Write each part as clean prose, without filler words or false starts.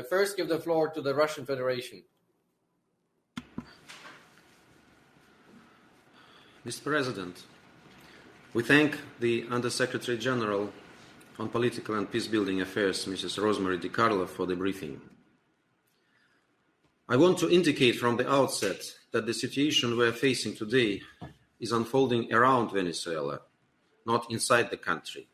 first give the floor to the Russian Federation. Mr. President, we thank the Undersecretary General on Political and Peacebuilding Affairs, Mrs. Rosemary DiCarlo, for the briefing. I want to indicate from the outset that the situation we are facing today is unfolding around Venezuela, not inside the country.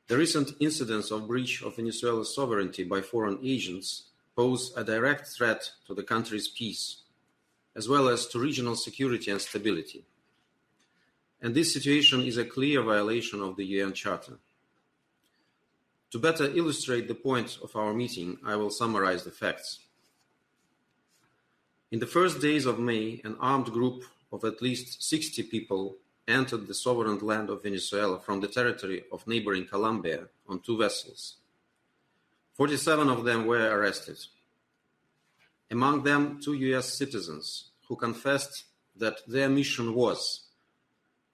The recent incidents of breach of Venezuela's sovereignty by foreign agents pose a direct threat to the country's peace, as well as to regional security and stability. And this situation is a clear violation of the UN Charter. To better illustrate the point of our meeting, I will summarize the facts. In the first days of May, an armed group of at least 60 people entered the sovereign land of Venezuela from the territory of neighboring Colombia on 2 vessels. 47 of them were arrested. Among them, 2 US citizens who confessed that their mission was,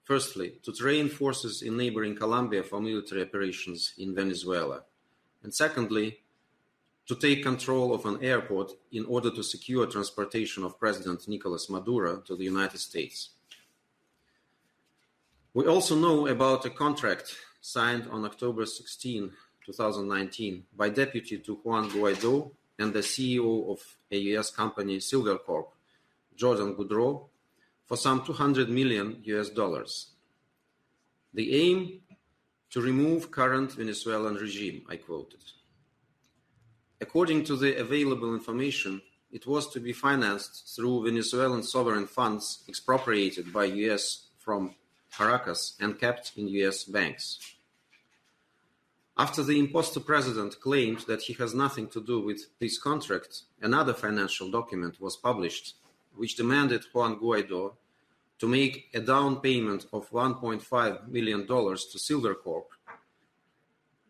firstly, to train forces in neighboring Colombia for military operations in Venezuela, and secondly, to take control of an airport in order to secure transportation of President Nicolas Maduro to the United States. We also know about a contract signed on October 16, 2019 by Deputy to Juan Guaido and the CEO of a US company, Silvercorp, Jordan Goudreau, for some $200 million US. The aim to remove current Venezuelan regime, I quoted. According to the available information, it was to be financed through Venezuelan sovereign funds expropriated by US from Caracas and kept in US banks. After the imposter president claimed that he has nothing to do with this contract, another financial document was published which demanded Juan Guaido to make a down payment of $1.5 million to Silvercorp,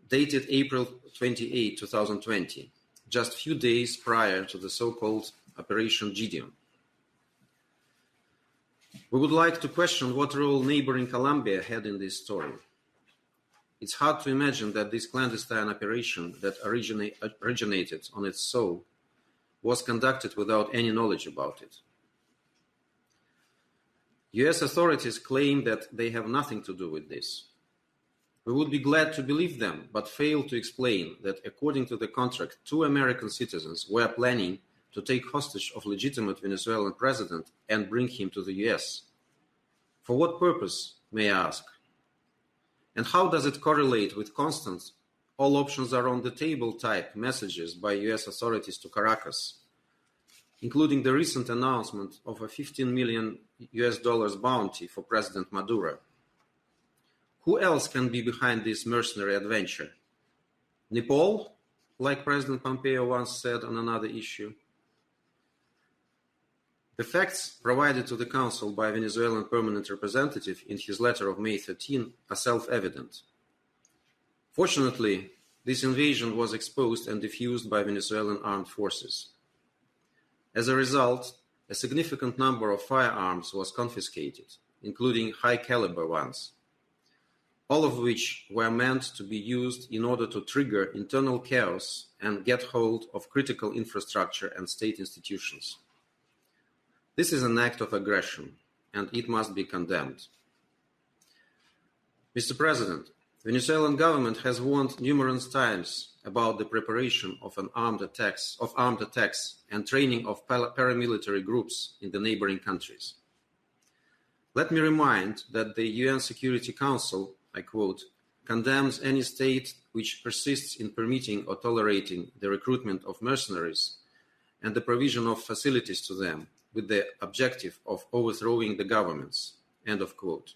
dated April 28, 2020, just a few days prior to the so-called Operation Gideon. We would like to question what role neighboring Colombia had in this story. It's hard to imagine that this clandestine operation that originated on its soul was conducted without any knowledge about it. US authorities claim that they have nothing to do with this. We would be glad to believe them, but fail to explain that according to the contract, 2 American citizens were planning to take hostage of legitimate Venezuelan president and bring him to the US. For what purpose, may I ask? And how does it correlate with constant all options are on the table type messages by US authorities to Caracas, including the recent announcement of a $15 million US bounty for President Maduro? Who else can be behind this mercenary adventure? Nepal, like President Pompeo once said on another issue? The facts provided to the Council by Venezuelan permanent representative in his letter of May 13 are self-evident. Fortunately, this invasion was exposed and diffused by Venezuelan armed forces. As a result, a significant number of firearms was confiscated, including high-caliber ones, all of which were meant to be used in order to trigger internal chaos and get hold of critical infrastructure and state institutions. This is an act of aggression, and it must be condemned. Mr. President, the Venezuelan government has warned numerous times about the preparation of armed attacks and training of paramilitary groups in the neighboring countries. Let me remind that the UN Security Council, I quote, condemns any state which persists in permitting or tolerating the recruitment of mercenaries and the provision of facilities to them with the objective of overthrowing the governments, end of quote.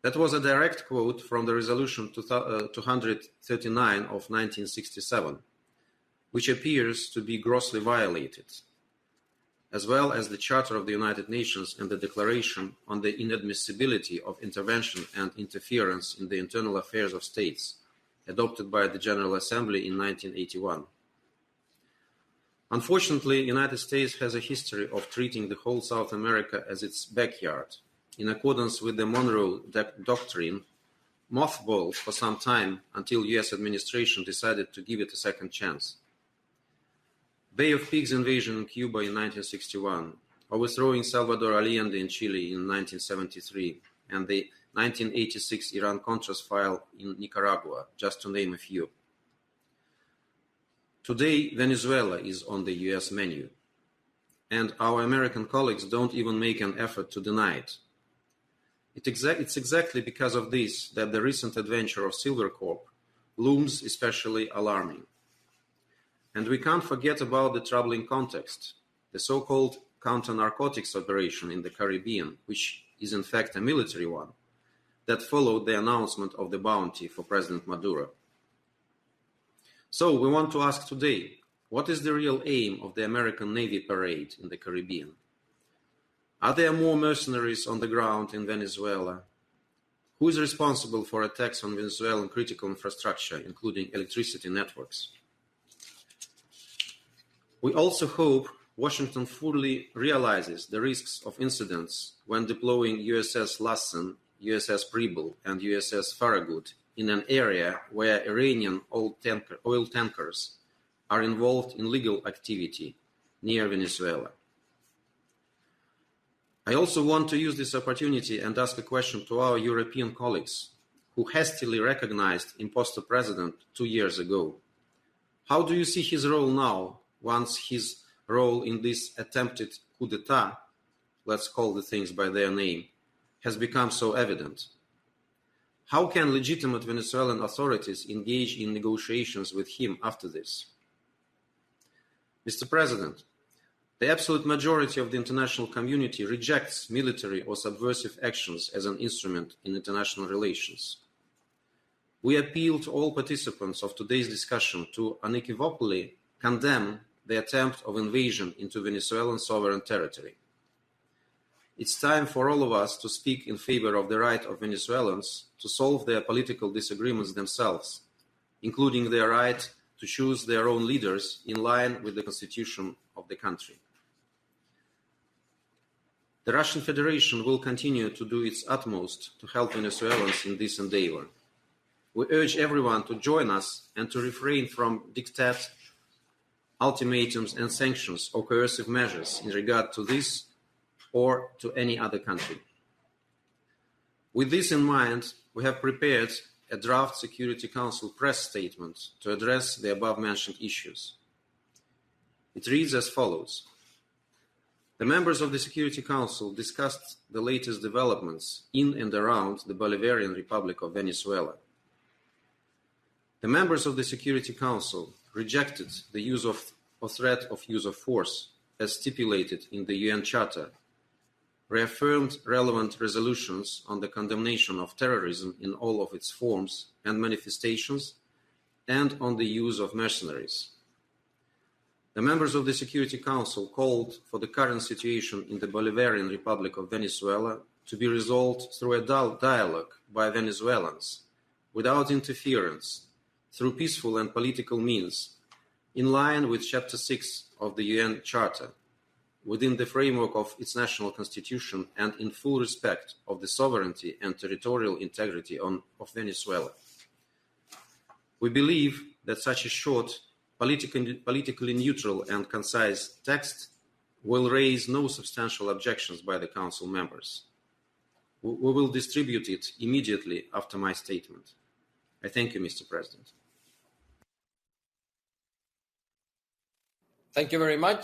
That was a direct quote from the Resolution 239 of 1967, which appears to be grossly violated, as well as the Charter of the United Nations and the Declaration on the Inadmissibility of Intervention and Interference in the Internal Affairs of States, adopted by the General Assembly in 1981. Unfortunately, the United States has a history of treating the whole South America as its backyard, in accordance with the Monroe Doctrine, mothballed for some time until US administration decided to give it a second chance. Bay of Pigs invasion in Cuba in 1961, overthrowing Salvador Allende in Chile in 1973, and the 1986 Iran-Contras file in Nicaragua, just to name a few. Today, Venezuela is on the US menu, and our American colleagues don't even make an effort to deny it. It's exactly because of this that the recent adventure of Silvercorp looms especially alarming. And we can't forget about the troubling context, the so-called counter-narcotics operation in the Caribbean, which is in fact a military one, that followed the announcement of the bounty for President Maduro. So we want to ask today, what is the real aim of the American Navy parade in the Caribbean? Are there more mercenaries on the ground in Venezuela? Who is responsible for attacks on Venezuelan critical infrastructure, including electricity networks? We also hope Washington fully realizes the risks of incidents when deploying USS Lassen, USS Preble, and USS Farragut in an area where Iranian oil tankers are involved in legal activity near Venezuela. I also want to use this opportunity and ask a question to our European colleagues who hastily recognized imposter president 2 years ago. How do you see his role now, once his role in this attempted coup d'etat, let's call the things by their name, has become so evident? How can legitimate Venezuelan authorities engage in negotiations with him after this? Mr. President, the absolute majority of the international community rejects military or subversive actions as an instrument in international relations. We appeal to all participants of today's discussion to unequivocally condemn the attempt of invasion into Venezuelan sovereign territory. It's time for all of us to speak in favor of the right of Venezuelans to solve their political disagreements themselves, including their right to choose their own leaders in line with the constitution of the country. The Russian Federation will continue to do its utmost to help Venezuelans in this endeavor. We urge everyone to join us and to refrain from diktat, ultimatums and sanctions or coercive measures in regard to this or to any other country. With this in mind, we have prepared a draft Security Council press statement to address the above-mentioned issues. It reads as follows. The members of the Security Council discussed the latest developments in and around the Bolivarian Republic of Venezuela. The members of the Security Council rejected the use of or threat of use of force as stipulated in the UN Charter, reaffirmed relevant resolutions on the condemnation of terrorism in all of its forms and manifestations, and on the use of mercenaries. The members of the Security Council called for the current situation in the Bolivarian Republic of Venezuela to be resolved through a dialogue by Venezuelans, without interference, through peaceful and political means, in line with Chapter 6 of the UN Charter, within the framework of its national constitution and in full respect of the sovereignty and territorial integrity of Venezuela. We believe that such a short, politically neutral and concise text will raise no substantial objections by the Council members. We will distribute it immediately after my statement. I thank you, Mr. President. Thank you very much.